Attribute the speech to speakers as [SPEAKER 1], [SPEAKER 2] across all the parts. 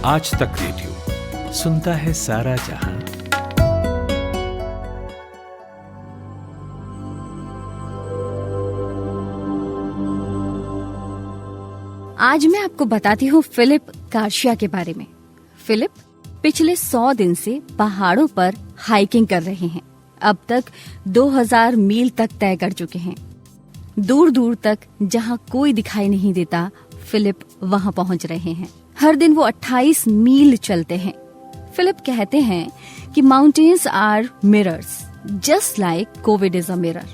[SPEAKER 1] आज तक रेडियो सुनता है सारा जहां।
[SPEAKER 2] आज मैं आपको बताती हूँ फिलिप गार्शिया के बारे में। फिलिप पिछले 100 दिन से पहाड़ों पर हाइकिंग कर रहे हैं। अब तक 2000 मील तक तय कर चुके हैं। दूर दूर तक जहाँ कोई दिखाई नहीं देता, फिलिप वहाँ पहुँच रहे हैं। हर दिन वो 28 मील चलते हैं। फिलिप कहते हैं कि mountains are mirrors just like Covid is a mirror.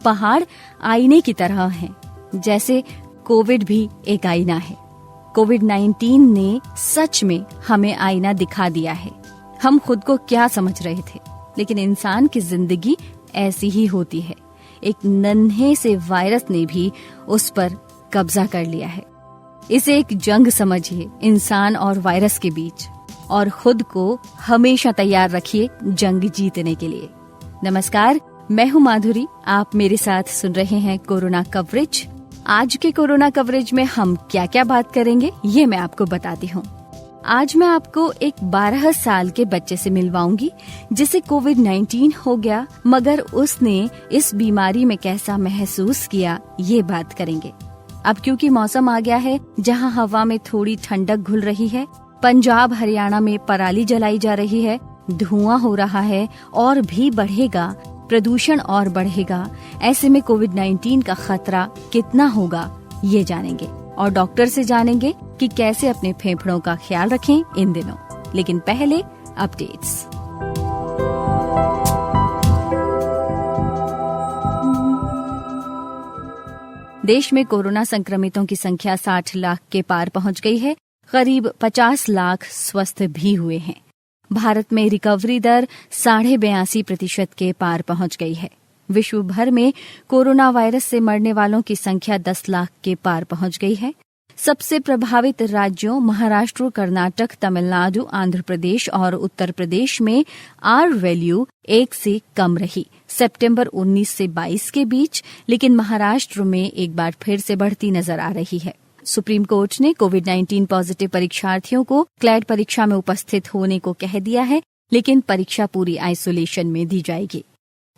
[SPEAKER 2] पहाड़ आईने की तरह हैं, जैसे कोविड भी एक आईना है। कोविड-19 ने सच में हमें आईना दिखा दिया है। हम खुद को क्या समझ रहे थे, लेकिन इंसान की जिंदगी ऐसी ही होती है। एक नन्हे से वायरस ने भी उस पर कब्जा कर लिया है। इसे एक जंग समझिए, इंसान और वायरस के बीच, और खुद को हमेशा तैयार रखिए जंग जीतने के लिए। नमस्कार, मैं हूँ माधुरी। आप मेरे साथ सुन रहे हैं कोरोना कवरेज। आज के कोरोना कवरेज में हम क्या क्या बात करेंगे, ये मैं आपको बताती हूँ। आज मैं आपको एक 12 साल के बच्चे से मिलवाऊंगी जिसे कोविड-19 हो गया, मगर उसने इस बीमारी में कैसा महसूस किया, ये बात करेंगे। अब क्योंकि मौसम आ गया है जहाँ हवा में थोड़ी ठंडक घुल रही है, पंजाब हरियाणा में पराली जलाई जा रही है, धुआं हो रहा है और भी बढ़ेगा, प्रदूषण और बढ़ेगा। ऐसे में कोविड-19 का खतरा कितना होगा, ये जानेंगे और डॉक्टर से जानेंगे कि कैसे अपने फेफड़ों का ख्याल रखें इन दिनों। लेकिन पहले अपडेट्स। देश में कोरोना संक्रमितों की संख्या 60 लाख के पार पहुंच गई है। करीब 50 लाख स्वस्थ भी हुए हैं। भारत में रिकवरी दर 82.5% के पार पहुंच गई है। विश्व भर में कोरोना वायरस से मरने वालों की संख्या 10 लाख के पार पहुंच गई है। सबसे प्रभावित राज्यों महाराष्ट्र, कर्नाटक, तमिलनाडु, आंध्र प्रदेश और उत्तर प्रदेश में आर वैल्यू 1 से कम रही सितंबर 19 से 22 के बीच, लेकिन महाराष्ट्र में एक बार फिर से बढ़ती नजर आ रही है। सुप्रीम कोर्ट ने कोविड-19 पॉजिटिव परीक्षार्थियों को क्लैट परीक्षा में उपस्थित होने को कह दिया है, लेकिन परीक्षा पूरी आइसोलेशन में दी जाएगी।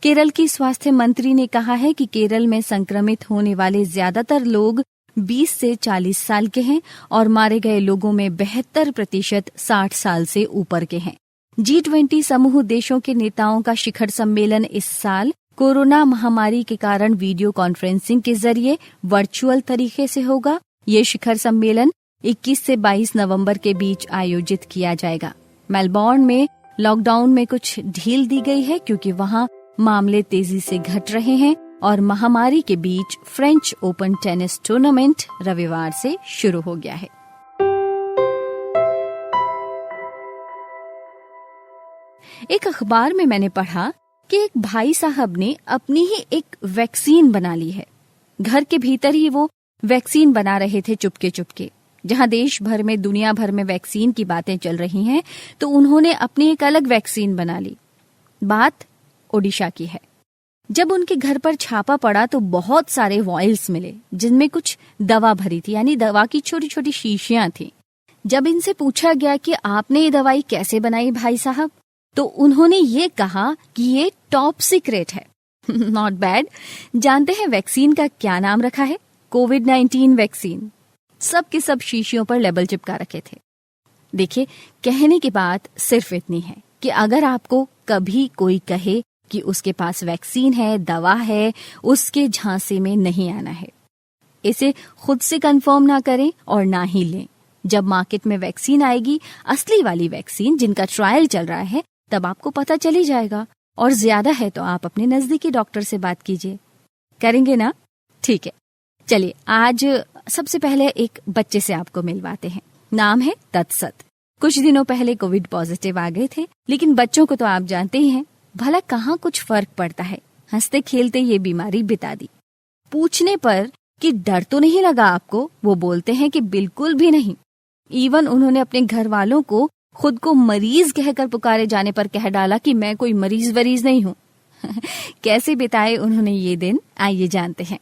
[SPEAKER 2] केरल की स्वास्थ्य मंत्री ने कहा है कि केरल में संक्रमित होने वाले ज्यादातर लोग 20 से 40 साल के हैं और मारे गए लोगों में 72% 60 साल से ऊपर के हैं। G20 समूह देशों के नेताओं का शिखर सम्मेलन इस साल कोरोना महामारी के कारण वीडियो कॉन्फ्रेंसिंग के जरिए वर्चुअल तरीके से होगा। ये शिखर सम्मेलन 21 से 22 नवंबर के बीच आयोजित किया जाएगा। मेलबोर्न में लॉकडाउन में कुछ ढील दी गई है क्योंकि वहां मामले तेजी से घट रहे हैं और महामारी के बीच फ्रेंच ओपन टेनिस टूर्नामेंट रविवार से शुरू हो गया है। एक अखबार में मैंने पढ़ा कि एक भाई साहब ने अपनी ही एक वैक्सीन बना ली है। घर के भीतर ही वो वैक्सीन बना रहे थे चुपके चुपके। जहां देश भर में, दुनिया भर में वैक्सीन की बातें चल रही हैं, तो उन्होंने अपनी एक अलग वैक्सीन बना ली। बात ओडिशा की है। जब उनके घर पर छापा पड़ा तो बहुत सारे वॉयल्स मिले जिनमें कुछ दवा भरी थी, यानी दवा की छोटी छोटी शीशियां थी। जब इनसे पूछा गया कि आपने ये दवाई कैसे बनाई भाई साहब, तो उन्होंने ये कहा कि ये टॉप सीक्रेट है। Not bad. जानते हैं वैक्सीन का क्या नाम रखा है? कोविड-19 वैक्सीन। सब के सब शीशियों पर लेबल चिपका रखे थे। देखिए, कहने की बात सिर्फ इतनी है कि अगर आपको कभी कोई कहे कि उसके पास वैक्सीन है, दवा है, उसके झांसे में नहीं आना है। इसे खुद से कंफर्म ना करें और ना ही लें। जब मार्केट में वैक्सीन आएगी, असली वाली वैक्सीन जिनका ट्रायल चल रहा है, तब आपको पता चली जाएगा। और ज्यादा है तो आप अपने नजदीकी डॉक्टर से बात कीजिए। करेंगे ना? ठीक है, चलिए आज सबसे पहले एक बच्चे से आपको मिलवाते हैं। नाम है तत्सत। कुछ दिनों पहले कोविड पॉजिटिव आ गए थे, लेकिन बच्चों को तो आप जानते ही हैं, भला कहाँ कुछ फर्क पड़ता है। हंसते खेलते ये बीमारी बिता दी। पूछने पर कि डर तो नहीं लगा आपको, वो बोलते हैं कि बिल्कुल भी नहीं। इवन उन्होंने अपने घर वालों को खुद को मरीज कहकर पुकारे जाने पर कह डाला कि मैं कोई मरीज वरीज नहीं हूँ। कैसे बिताए उन्होंने ये दिन, आइए जानते हैं।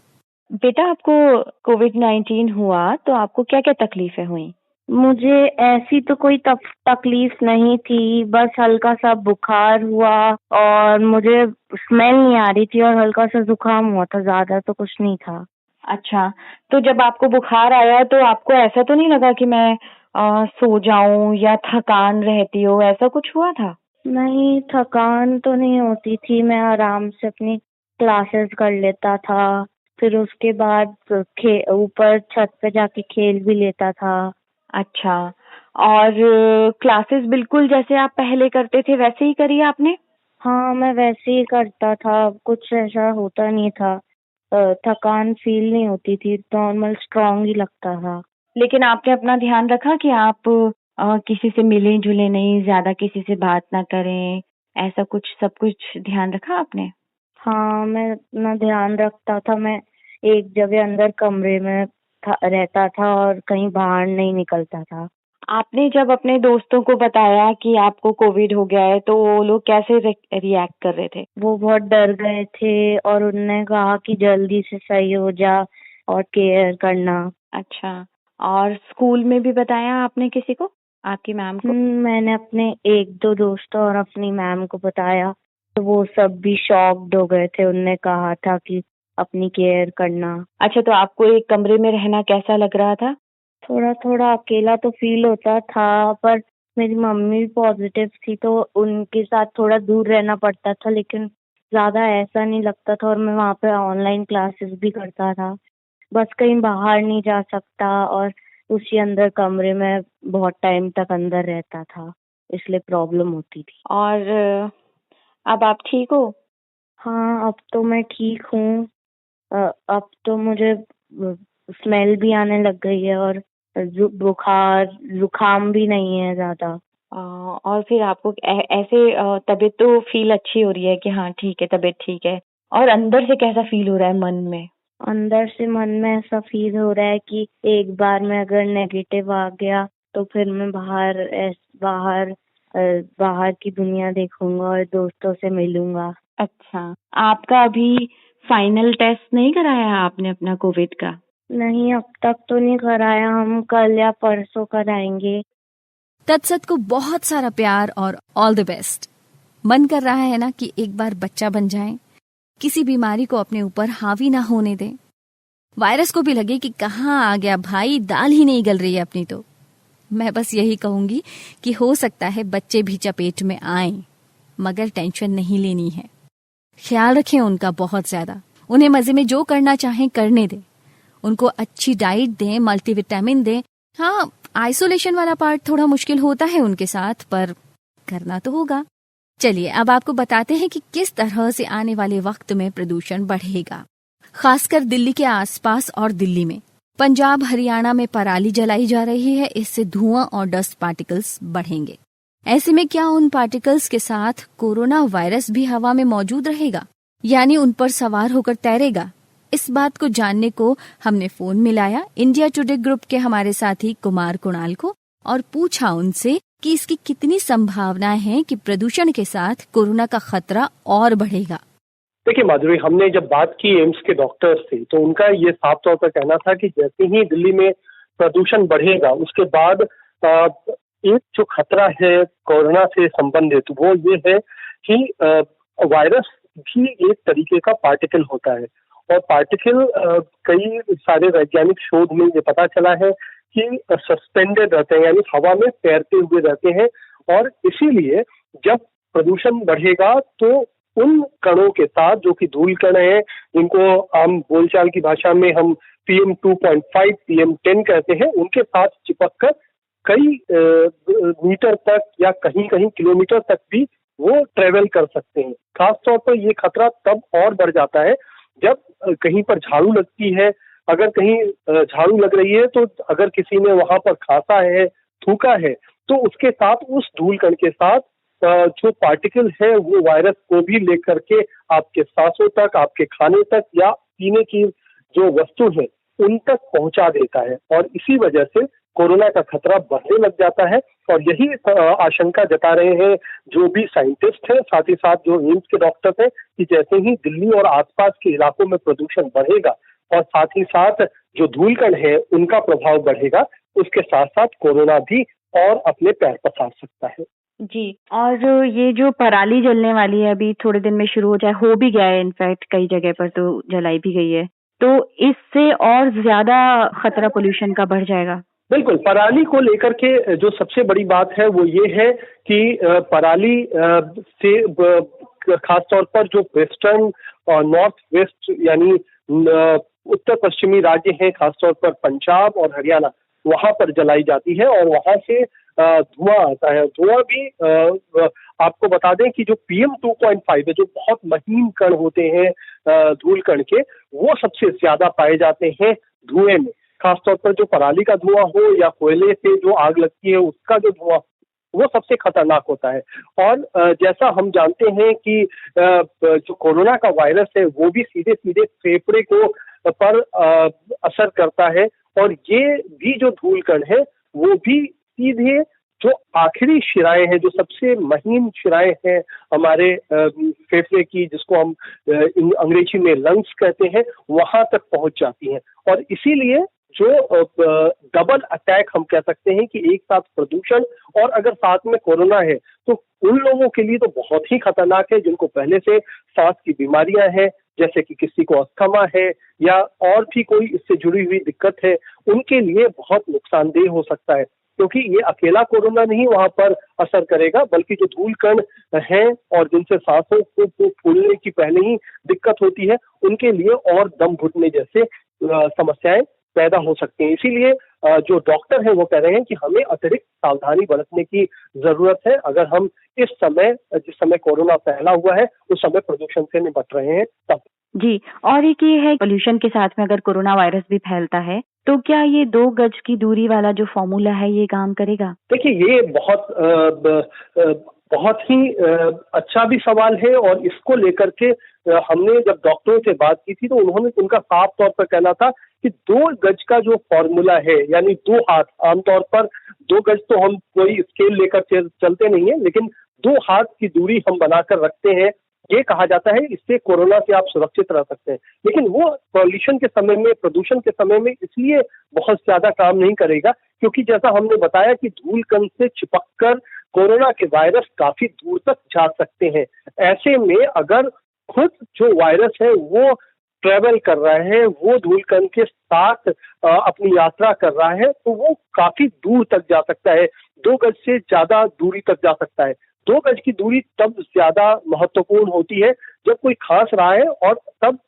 [SPEAKER 3] बेटा, आपको कोविड-19 हुआ तो आपको क्या क्या तकलीफें हुई? मुझे ऐसी तो कोई तकलीफ नहीं थी, बस हल्का सा बुखार हुआ और मुझे स्मेल नहीं आ रही थी और हल्का सा जुकाम हुआ था, ज्यादा तो कुछ नहीं था।
[SPEAKER 4] अच्छा, तो जब आपको बुखार आया तो आपको ऐसा तो नहीं लगा कि मैं सो जाऊं या थकान रहती हो, ऐसा कुछ हुआ था?
[SPEAKER 3] नहीं, थकान तो नहीं होती थी, मैं आराम से अपनी क्लासेस कर लेता था। फिर उसके बाद ऊपर छत पे जाके खेल भी लेता था।
[SPEAKER 4] अच्छा, और क्लासेस बिल्कुल जैसे आप पहले करते थे वैसे ही करी आपने?
[SPEAKER 3] हाँ, मैं वैसे ही करता था, कुछ ऐसा होता नहीं था। थकान फील नहीं होती थी, नॉर्मल स्ट्रांग ही लगता था।
[SPEAKER 4] लेकिन आपने अपना ध्यान रखा कि आप किसी से मिले जुले नहीं, ज्यादा किसी से बात ना करें, ऐसा कुछ सब कुछ ध्यान रखा आपने?
[SPEAKER 3] हाँ, मैं अपना ध्यान रखता था। मैं एक जगह अंदर कमरे में रहता था और कहीं बाहर नहीं निकलता था।
[SPEAKER 4] आपने जब अपने दोस्तों को बताया कि आपको कोविड हो गया है तो वो लोग कैसे रिएक्ट कर रहे थे?
[SPEAKER 3] वो बहुत डर गए थे और उनने कहा कि जल्दी से सही हो जा और केयर करना।
[SPEAKER 4] अच्छा, और स्कूल में भी बताया आपने किसी को, आपकी मैम को?
[SPEAKER 3] मैंने अपने एक दो दोस्तों और अपनी मैम को बताया, तो वो सब भी शॉक्ड हो गए थे। उनने कहा था कि अपनी केयर करना।
[SPEAKER 4] अच्छा, तो आपको एक कमरे में रहना कैसा लग रहा था?
[SPEAKER 3] थोड़ा थोड़ा अकेला तो फील होता था, पर मेरी मम्मी भी पॉजिटिव थी तो उनके साथ थोड़ा दूर रहना पड़ता था, लेकिन ज्यादा ऐसा नहीं लगता था। और मैं वहाँ पे ऑनलाइन क्लासेस भी करता था, बस कहीं बाहर नहीं जा सकता और उसी अंदर कमरे में बहुत टाइम तक अंदर रहता था, इसलिए प्रॉब्लम होती थी।
[SPEAKER 4] और अब आप ठीक हो?
[SPEAKER 3] हाँ, अब तो मैं ठीक हूँ। अब तो मुझे स्मेल भी आने लग गई है और बुखार जुकाम भी नहीं है ज्यादा।
[SPEAKER 4] और फिर आपको ऐसे तबीयत तो फील अच्छी हो रही है कि हाँ ठीक है, तबीयत ठीक है, और अंदर से कैसा फील हो रहा है मन में?
[SPEAKER 3] अंदर से मन में ऐसा फील हो रहा है कि एक बार में अगर नेगेटिव आ गया तो फिर मैं बाहर बाहर की दुनिया देखूंगा और दोस्तों से मिलूंगा।
[SPEAKER 4] अच्छा, आपका अभी फाइनल टेस्ट नहीं कराया आपने अपना कोविड का?
[SPEAKER 3] नहीं, अब तक तो नहीं कराया, हम कल या परसों कराएंगे।
[SPEAKER 2] तत्सत को बहुत सारा प्यार और ऑल द बेस्ट। मन कर रहा है ना कि एक बार बच्चा बन जाए, किसी बीमारी को अपने ऊपर हावी ना होने दें, वायरस को भी लगे कि कहाँ आ गया भाई, दाल ही नहीं गल रही है अपनी। तो मैं बस यही कहूंगी कि हो सकता है बच्चे भी चपेट में आएं, मगर टेंशन नहीं लेनी है। ख्याल रखें उनका बहुत ज्यादा, उन्हें मजे में जो करना चाहें करने दें, उनको अच्छी डाइट दें, मल्टीविटामिन दें। हाँ, आइसोलेशन वाला पार्ट थोड़ा मुश्किल होता है उनके साथ, पर करना तो होगा। चलिए अब आपको बताते हैं कि किस तरह से आने वाले वक्त में प्रदूषण बढ़ेगा, खासकर दिल्ली के आसपास और दिल्ली में। पंजाब हरियाणा में पराली जलाई जा रही है, इससे धुआं और डस्ट पार्टिकल्स बढ़ेंगे। ऐसे में क्या उन पार्टिकल्स के साथ कोरोना वायरस भी हवा में मौजूद रहेगा, यानी उन पर सवार होकर तैरेगा? इस बात को जानने को हमने फोन मिलाया इंडिया टुडे ग्रुप के हमारे साथी कुमार कुणाल को और पूछा उनसे कि इसकी कितनी संभावनाएं हैं कि प्रदूषण के साथ कोरोना का खतरा और बढ़ेगा।
[SPEAKER 5] देखिए माधुरी, हमने जब बात की एम्स के डॉक्टर्स से तो उनका ये साफ तौर पर कहना था कि जैसे ही दिल्ली में प्रदूषण बढ़ेगा उसके बाद एक जो खतरा है कोरोना से संबंधित वो ये है कि वायरस भी एक तरीके का पार्टिकल होता है और पार्टिकल कई सारे वैज्ञानिक शोध में ये पता चला है कि सस्पेंडेड रहते हैं, यानी हवा में तैरते हुए रहते हैं। और इसीलिए जब प्रदूषण बढ़ेगा तो उन कणों के साथ जो कि धूल कण है, जिनको आम बोलचाल की भाषा में हम PM 2.5 PM 10 कहते हैं, उनके साथ चिपक कर कई मीटर तक या कहीं कहीं किलोमीटर तक भी वो ट्रेवल कर सकते हैं। खासतौर पर ये खतरा तब और बढ़ जाता है जब कहीं पर झाड़ू लगती है। अगर कहीं झाड़ू लग रही है तो अगर किसी ने वहां पर खांसा है, थूका है, तो उसके साथ उस धूल कण के साथ जो पार्टिकल है वो वायरस को भी लेकर के आपके सांसों तक, आपके खाने तक या पीने की जो वस्तु है उन तक पहुंचा देता है और इसी वजह से कोरोना का खतरा बढ़ने लग जाता है। और यही आशंका जता रहे हैं जो भी साइंटिस्ट हैं, साथ ही साथ जो एम्स के डॉक्टर हैं, कि जैसे ही दिल्ली और आसपास के इलाकों में प्रदूषण बढ़ेगा और साथ ही साथ जो धूल कण है उनका प्रभाव बढ़ेगा, उसके साथ साथ कोरोना भी और अपने पैर पसार सकता है।
[SPEAKER 4] जी। और ये जो पराली जलने वाली है अभी थोड़े दिन में शुरू हो भी गया है, इनफैक्ट कई जगह पर तो जलाई भी गई है, तो इससे और ज्यादा खतरा पोल्यूशन का बढ़ जाएगा।
[SPEAKER 5] बिल्कुल, पराली को लेकर के जो सबसे बड़ी बात है वो ये है कि पराली से खास तौर पर जो वेस्टर्न और नॉर्थ वेस्ट यानी उत्तर पश्चिमी राज्य हैं, खासतौर पर पंजाब और हरियाणा, वहां पर जलाई जाती है और वहां से धुआं आता है। धुआं भी आपको बता दें कि जो PM 2.5 है, जो बहुत महीन कण होते हैं धूल कण के, वो सबसे ज्यादा पाए जाते हैं धुएं में। खासतौर पर जो पराली का धुआं हो या कोयले से जो आग लगती है उसका जो धुआं, वो सबसे खतरनाक होता है। और जैसा हम जानते हैं कि जो कोरोना का वायरस है वो भी सीधे सीधे फेफड़े को पर असर करता है और ये भी जो धूल कण है वो भी सीधे जो आखिरी शिराएं हैं, जो सबसे महीन शिराएं हैं हमारे फेफड़े की, जिसको हम अंग्रेजी में लंग्स कहते हैं, वहां तक पहुंच जाती हैं। और इसीलिए जो डबल अटैक हम कह सकते हैं कि एक साथ प्रदूषण और अगर साथ में कोरोना है तो उन लोगों के लिए तो बहुत ही खतरनाक है जिनको पहले से सांस की बीमारियां हैं, जैसे कि किसी को अस्थमा है या और भी कोई इससे जुड़ी हुई दिक्कत है, उनके लिए बहुत नुकसानदेह हो सकता है। क्योंकि ये अकेला कोरोना नहीं वहां पर असर करेगा, बल्कि जो धूल कण हैं और जिनसे सांसों को फूलने की पहले ही दिक्कत होती है, उनके लिए और दम घुटने जैसे समस्याएं पैदा हो सकती हैं। इसीलिए जो डॉक्टर हैं वो कह रहे हैं कि हमें अतिरिक्त सावधानी बरतने की जरूरत है अगर हम इस समय, जिस समय कोरोना फैला हुआ है, उस समय प्रदूषण से निपट रहे हैं तब।
[SPEAKER 4] जी। और एक ये है, पोल्यूशन के साथ में अगर कोरोना वायरस भी फैलता है तो क्या ये 2 गज की दूरी वाला जो फॉर्मूला है ये काम करेगा?
[SPEAKER 5] देखिए, ये बहुत ही अच्छा भी सवाल है और इसको लेकर के हमने जब डॉक्टरों से बात की थी तो उनका साफ तौर पर कहना था कि 2 गज का जो फॉर्मूला है, यानी 2 हाथ, आमतौर पर 2 गज तो हम कोई स्केल लेकर चलते नहीं है, लेकिन 2 हाथ की दूरी हम बनाकर रखते हैं। ये कहा जाता है इससे कोरोना से आप सुरक्षित रह सकते हैं। लेकिन वो पॉल्यूशन के समय में, प्रदूषण के समय में इसलिए बहुत ज्यादा काम नहीं करेगा क्योंकि जैसा हमने बताया कि धूल कण से चिपककर कोरोना के वायरस काफी दूर तक जा सकते हैं। ऐसे में अगर खुद जो वायरस है वो ट्रेवल कर रहा है, वो धूल कण के साथ अपनी यात्रा कर रहा है, तो वो काफी दूर तक जा सकता है, 2 गज से ज्यादा दूरी तक जा सकता है। 2 गज की दूरी तब ज्यादा महत्वपूर्ण होती है जब कोई खांस रहा है और तब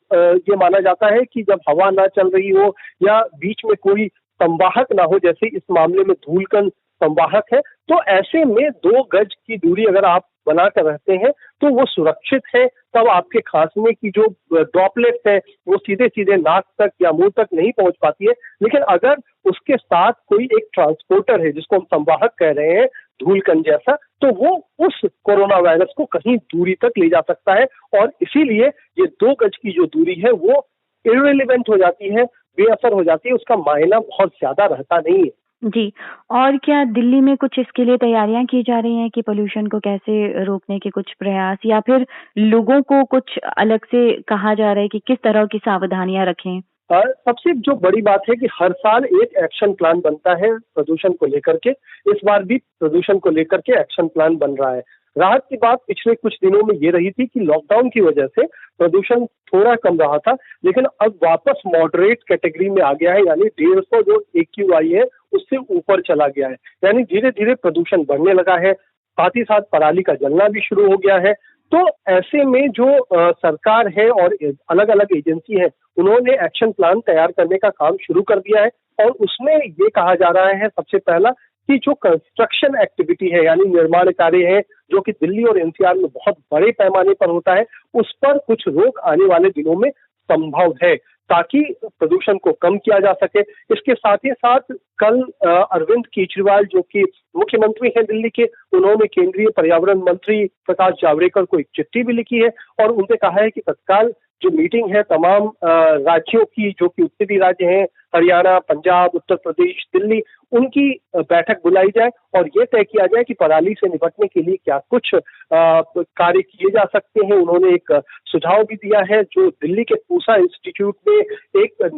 [SPEAKER 5] ये माना जाता है कि जब हवा ना चल रही हो या बीच में कोई संवाहक ना हो, जैसे इस मामले में धूल कण संवाहक है, तो ऐसे में 2 गज की दूरी अगर आप बनाकर रहते हैं तो वो सुरक्षित है। तब आपके खांसने की जो ड्रॉपलेट्स है वो सीधे सीधे नाक तक या मुंह तक नहीं पहुंच पाती है। लेकिन अगर उसके साथ कोई एक ट्रांसपोर्टर है, जिसको हम संवाहक कह रहे हैं, धूल कण जैसा, तो वो उस कोरोना वायरस को कहीं दूरी तक ले जा सकता है और इसीलिए ये 2 गज की जो दूरी है वो इररिलेवेंट हो जाती है, बेअसर हो जाती है, उसका मायना बहुत ज्यादा रहता नहीं है।
[SPEAKER 4] जी। और क्या दिल्ली में कुछ इसके लिए तैयारियां की जा रही हैं कि पोल्यूशन को कैसे रोकने के कुछ प्रयास, या फिर लोगों को कुछ अलग से कहा जा रहा है कि किस तरह की सावधानियां रखें?
[SPEAKER 5] सबसे जो बड़ी बात है कि हर साल एक एक्शन प्लान बनता है प्रदूषण को लेकर के। इस बार भी प्रदूषण को लेकर के एक्शन प्लान बन रहा है। राहत की बात पिछले कुछ दिनों में ये रही थी कि लॉकडाउन की वजह से प्रदूषण थोड़ा कम रहा था, लेकिन अब वापस मॉडरेट कैटेगरी में आ गया है, यानी 150 जो AQI है उससे ऊपर चला गया है, यानी धीरे धीरे प्रदूषण बढ़ने लगा है। साथ ही साथ पराली का जलना भी शुरू हो गया है। तो ऐसे में जो सरकार है और अलग अलग एजेंसी है, उन्होंने एक्शन प्लान तैयार करने का काम शुरू कर दिया है और उसमें ये कहा जा रहा है सबसे पहला कि जो कंस्ट्रक्शन एक्टिविटी है, यानी निर्माण कार्य है, जो कि दिल्ली और NCR में बहुत बड़े पैमाने पर होता है, उस पर कुछ रोक आने वाले दिनों में संभव है ताकि प्रदूषण को कम किया जा सके। इसके साथ ही साथ कल अरविंद केजरीवाल, जो कि मुख्यमंत्री हैं दिल्ली के, उन्होंने केंद्रीय पर्यावरण मंत्री प्रकाश जावड़ेकर को एक चिट्ठी भी लिखी है और उनसे कहा है कि तत्काल जो मीटिंग है तमाम राज्यों की, जो कि उत्तरी राज्य हैं, हरियाणा, पंजाब, उत्तर प्रदेश, दिल्ली, उनकी बैठक बुलाई जाए और ये तय किया जाए कि पराली से निपटने के लिए क्या कुछ कार्य किए जा सकते हैं। उन्होंने एक सुझाव भी दिया है जो दिल्ली के पूसा इंस्टीट्यूट में एक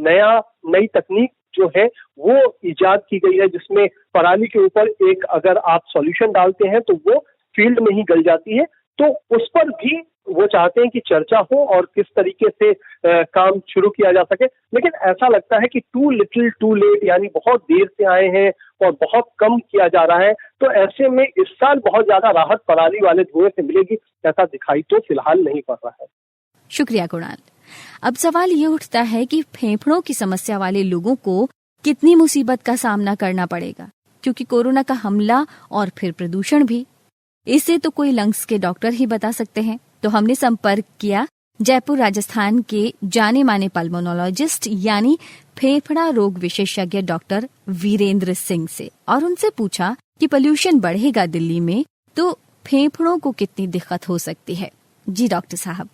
[SPEAKER 5] नई तकनीक जो है वो इजाद की गई है, जिसमें पराली के ऊपर एक अगर आप सॉल्यूशन डालते हैं तो वो फील्ड में ही गल जाती है। तो उस पर भी वो चाहते हैं कि चर्चा हो और किस तरीके से काम शुरू किया जा सके। लेकिन ऐसा लगता है कि टू लिटिल टू लेट, यानी बहुत देर से आए हैं और बहुत कम किया जा रहा है। तो ऐसे में इस साल बहुत ज्यादा राहत पराली वाले धुएं से मिलेगी, ऐसा दिखाई तो फिलहाल नहीं पड़ रहा है।
[SPEAKER 2] शुक्रिया कुणाल। अब सवाल ये उठता है कि फेफड़ों की समस्या वाले लोगों को कितनी मुसीबत का सामना करना पड़ेगा, क्योंकि कोरोना का हमला और फिर प्रदूषण भी। इसे तो कोई लंग्स के डॉक्टर ही बता सकते हैं। तो हमने संपर्क किया जयपुर राजस्थान के जाने माने पल्मोनोलॉजिस्ट यानी फेफड़ा रोग विशेषज्ञ डॉक्टर वीरेंद्र सिंह से और उनसे पूछा कि पोल्यूशन बढ़ेगा दिल्ली में तो फेफड़ों को कितनी दिक्कत हो सकती है। जी डॉक्टर साहब।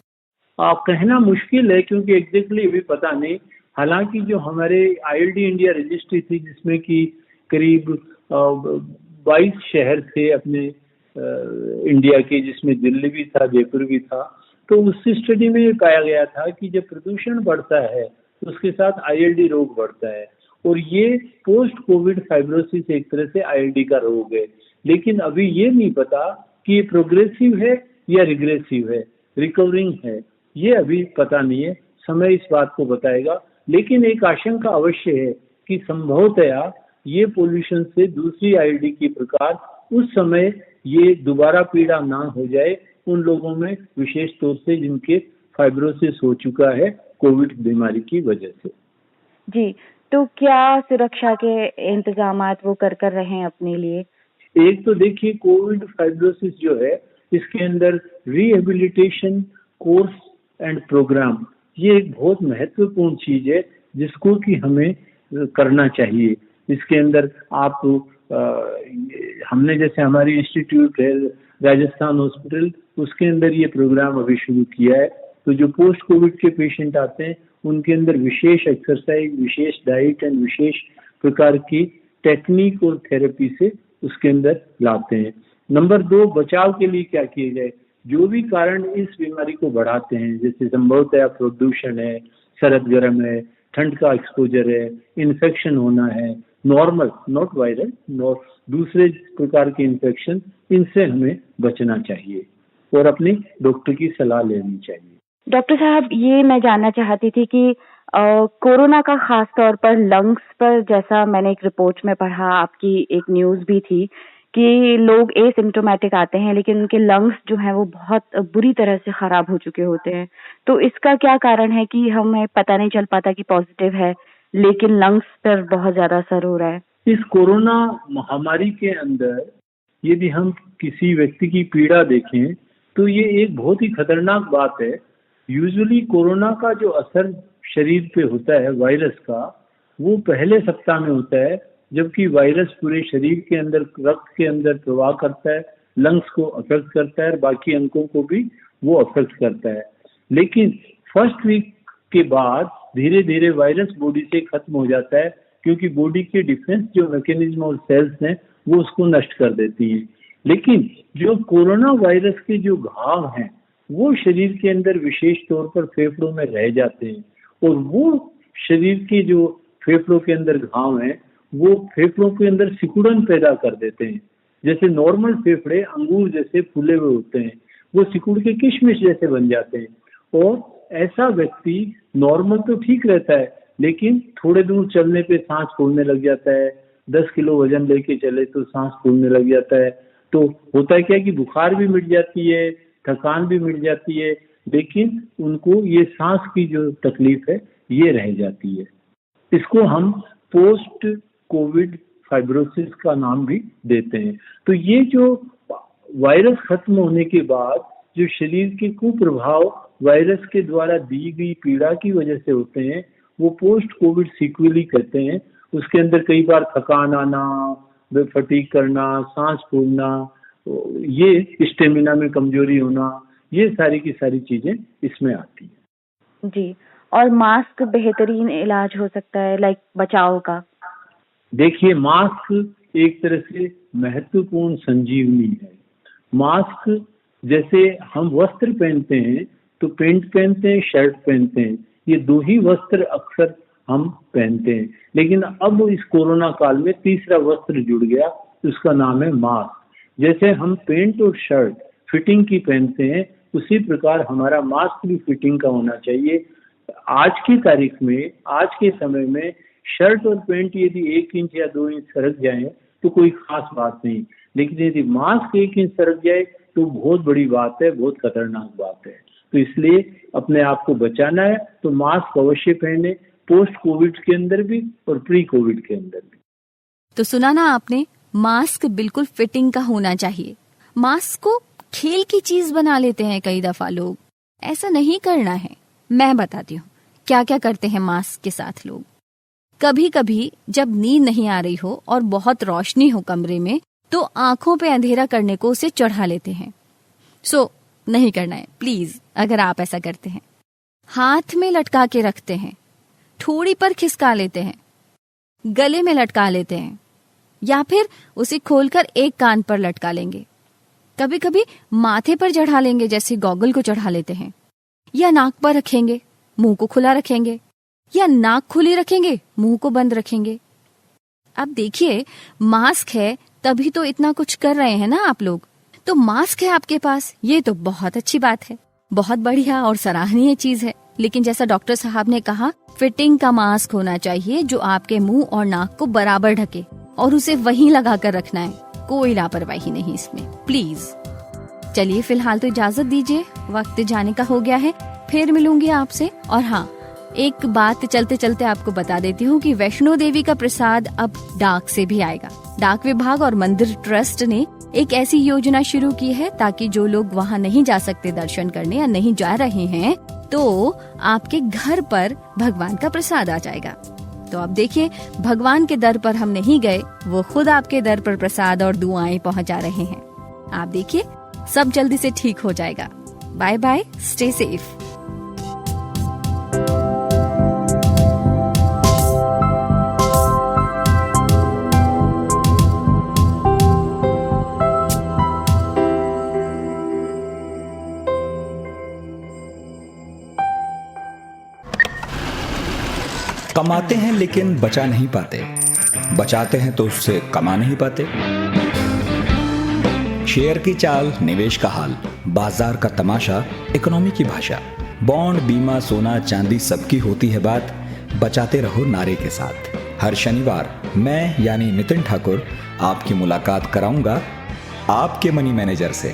[SPEAKER 6] कहना मुश्किल है क्योंकि एग्जैक्टली अभी पता नहीं। हालांकि जो हमारे ILD इंडिया रजिस्ट्री थी जिसमें कि करीब 22 शहर थे अपने इंडिया के, जिसमें दिल्ली भी था, जयपुर भी था, तो उस स्टडी में ये पाया गया था कि जब प्रदूषण बढ़ता है तो उसके साथ ILD रोग बढ़ता है और ये पोस्ट कोविड फाइब्रोसिस एक तरह से ILD का रोग है। लेकिन अभी ये नहीं पता कि ये प्रोग्रेसिव है या रिग्रेसिव है, रिकवरिंग है, ये अभी पता नहीं है। समय इस बात को बताएगा। लेकिन एक आशंका अवश्य है कि संभवतया ये पोल्यूशन से दूसरी ILD की प्रकार उस समय ये दोबारा पीड़ा ना हो जाए उन लोगों में, विशेष तौर से जिनके फाइब्रोसिस हो चुका है कोविड बीमारी की वजह से।
[SPEAKER 4] जी, तो क्या सुरक्षा के इंतजामात वो कर रहे हैं अपने लिए?
[SPEAKER 6] एक तो देखिए, कोविड फाइब्रोसिस जो है इसके अंदर रिहेबिलिटेशन कोर्स एंड प्रोग्राम, ये एक बहुत महत्वपूर्ण चीज है जिसको कि हमें करना चाहिए। इसके अंदर आप हमने जैसे हमारी इंस्टीट्यूट है राजस्थान हॉस्पिटल, उसके अंदर ये प्रोग्राम अभी शुरू किया है। तो जो पोस्ट कोविड के पेशेंट आते हैं उनके अंदर विशेष एक्सरसाइज, विशेष डाइट एंड विशेष प्रकार की टेक्निक और थेरेपी से उसके अंदर लाते हैं। नंबर 2, बचाव के लिए क्या किए जाए। जो भी कारण इस बीमारी को बढ़ाते हैं, जैसे संभवतः प्रदूषण है, सरद गर्म है, ठंड का एक्सपोजर है, इन्फेक्शन होना है, नॉर्मल नॉट वायरल, दूसरे प्रकार के इन्फेक्शन, इनसे हमें बचना चाहिए और अपने डॉक्टर की सलाह लेनी चाहिए।
[SPEAKER 4] डॉक्टर साहब, ये मैं जानना चाहती थी कि कोरोना का खास तौर पर लंग्स पर, जैसा मैंने एक रिपोर्ट में पढ़ा, आपकी एक न्यूज भी थी कि लोग एसिम्प्टोमेटिक आते हैं लेकिन उनके लंग्स जो हैं वो बहुत बुरी तरह से खराब हो चुके होते हैं। तो इसका क्या कारण है कि हमें पता नहीं चल पाता कि पॉजिटिव है लेकिन लंग्स पर बहुत ज्यादा असर हो रहा है?
[SPEAKER 6] इस कोरोना महामारी के अंदर यदि हम किसी व्यक्ति की पीड़ा देखें तो ये एक बहुत ही खतरनाक बात है। यूजुअली कोरोना का जो असर शरीर पे होता है वायरस का, वो पहले सप्ताह में होता है, जबकि वायरस पूरे शरीर के अंदर, रक्त के अंदर प्रवाह करता है, लंग्स को अफेक्ट करता है और बाकी अंगों को भी वो अफेक्ट करता है। लेकिन फर्स्ट वीक के बाद धीरे धीरे वायरस बॉडी से खत्म हो जाता है क्योंकि बॉडी के डिफेंस जो मैकेनिज्म और सेल्स हैं वो उसको नष्ट कर देती हैं। लेकिन जो कोरोना वायरस के जो घाव हैं वो शरीर के अंदर विशेष तौर पर फेफड़ों में रह जाते हैं और वो शरीर के जो फेफड़ों के अंदर घाव हैं वो फेफड़ों के अंदर सिकुड़न पैदा कर देते हैं। जैसे नॉर्मल फेफड़े अंगूर जैसे फूले हुए होते हैं, वो सिकुड़ के किशमिश जैसे बन जाते हैं। और ऐसा व्यक्ति नॉर्मल तो ठीक रहता है लेकिन थोड़े दूर चलने पे सांस फूलने लग जाता है, 10 किलो वजन लेके चले तो सांस फूलने लग जाता है। तो होता है क्या कि बुखार भी मिट जाती है, थकान भी मिट जाती है, लेकिन उनको ये सांस की जो तकलीफ है ये रह जाती है। इसको हम पोस्ट कोविड फाइब्रोसिस का नाम भी देते हैं। तो ये जो वायरस खत्म होने के बाद जो शरीर के कुप्रभाव वायरस के द्वारा दी गई पीड़ा की वजह से होते हैं वो पोस्ट कोविड सीक्वेली कहते हैं। उसके अंदर कई बार थकान आना, फटीग करना, सांस फूलना, ये स्टेमिना में कमजोरी होना, ये सारी की सारी चीजें इसमें आती हैं।
[SPEAKER 4] जी, और मास्क बेहतरीन इलाज हो सकता है लाइक बचाव का?
[SPEAKER 6] देखिए, मास्क एक तरह से महत्वपूर्ण संजीवनी है। मास्क जैसे हम वस्त्र पहनते हैं तो पेंट पहनते हैं, शर्ट पहनते हैं, ये दो ही वस्त्र अक्सर हम पहनते हैं। लेकिन अब इस कोरोना काल में तीसरा वस्त्र जुड़ गया, उसका नाम है मास्क। जैसे हम पेंट और शर्ट फिटिंग की पहनते हैं, उसी प्रकार हमारा मास्क भी फिटिंग का होना चाहिए। आज की तारीख में, आज के समय में शर्ट और पैंट यदि 1 इंच या 2 इंच सरक जाए तो कोई खास बात नहीं, लेकिन यदि मास्क 1 इंच सरक जाए तो बहुत बड़ी बात है, बहुत खतरनाक बात है। तो इसलिए अपने आप को बचाना है तो मास्क अवश्य पहने, पोस्ट कोविड के अंदर भी और प्री कोविड के अंदर भी।
[SPEAKER 2] तो सुना ना आपने, मास्क बिल्कुल फिटिंग का होना चाहिए। मास्क को खेल की चीज बना लेते हैं कई दफा लोग, ऐसा नहीं करना है। मैं बताती हूँ क्या क्या करते हैं मास्क के साथ लोग। कभी कभी जब नींद नहीं आ रही हो और बहुत रोशनी हो कमरे में, तो आंखों पे अंधेरा करने को उसे चढ़ा लेते हैं। नहीं करना है प्लीज, अगर आप ऐसा करते हैं। हाथ में लटका के रखते हैं, ठोड़ी पर खिसका लेते हैं, गले में लटका लेते हैं, या फिर उसे खोलकर एक कान पर लटका लेंगे। कभी कभी माथे पर चढ़ा लेंगे, जैसे गॉगल को चढ़ा लेते हैं, या नाक पर रखेंगे, मुंह को खुला रखेंगे, या नाक खुली रखेंगे, मुंह को बंद रखेंगे। अब देखिए, मास्क है तभी तो इतना कुछ कर रहे हैं ना आप लोग। तो मास्क है आपके पास, ये तो बहुत अच्छी बात है, बहुत बढ़िया और सराहनीय चीज है। लेकिन जैसा डॉक्टर साहब ने कहा, फिटिंग का मास्क होना चाहिए जो आपके मुंह और नाक को बराबर ढके, और उसे वहीं लगा कर रखना है। कोई लापरवाही नहीं इसमें, प्लीज। चलिए फिलहाल तो इजाजत दीजिए, वक्त जाने का हो गया है। फिर मिलूंगी आपसे। और हाँ, एक बात चलते चलते आपको बता देती हूँ कि वैष्णो देवी का प्रसाद अब डाक से भी आएगा। डाक विभाग और मंदिर ट्रस्ट ने एक ऐसी योजना शुरू की है ताकि जो लोग वहाँ नहीं जा सकते दर्शन करने या नहीं जा रहे हैं, तो आपके घर पर भगवान का प्रसाद आ जाएगा। तो अब देखिए, भगवान के दर पर हम नहीं गए, वो खुद आपके दर पर प्रसाद और दुआएं पहुंचा रहे हैं। आप देखिए, सब जल्दी से ठीक हो जाएगा। Bye bye, stay safe.
[SPEAKER 1] कमाते हैं लेकिन बचा नहीं पाते, बचाते हैं तो उससे कमा नहीं पाते। शेयर की चाल, निवेश का हाल, बाजार का तमाशा, इकोनॉमी की भाषा, बॉन्ड, बीमा, सोना, चांदी, सबकी होती है बात। बचाते रहो नारे के साथ। हर शनिवार मैं यानी नितिन ठाकुर आपकी मुलाकात कराऊंगा आपके मनी मैनेजर से।